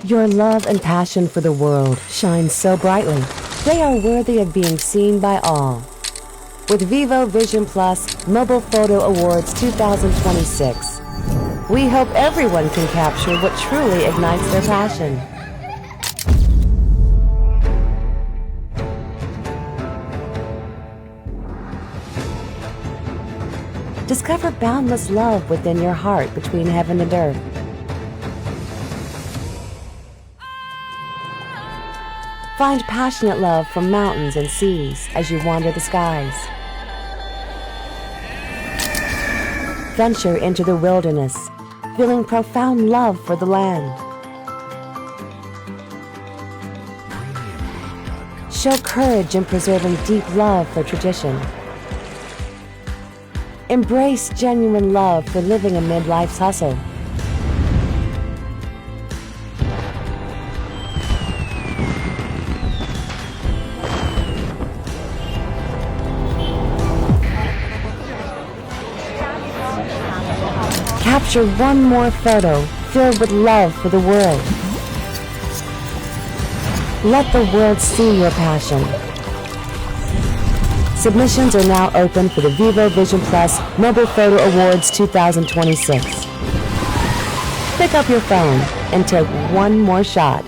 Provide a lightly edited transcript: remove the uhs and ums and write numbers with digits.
Your love and passion for the world shine so brightly. They are worthy of being seen by all. With Vivo Vision Plus Mobile Photo Awards 2026, we hope everyone can capture what truly ignites their passion. Discover boundless love within your heart between heaven and earth. Find passionate love from mountains and seas as you wander the skies. Venture into the wilderness, feeling profound love for the land. Show courage in preserving deep love for tradition. Embrace genuine love for living amid life's hustle. Capture one more photo filled with love for the world. Let the world see your passion. Submissions are now open for the Vivo Vision Plus Mobile Photo Awards 2026. Pick up your phone and take one more shot.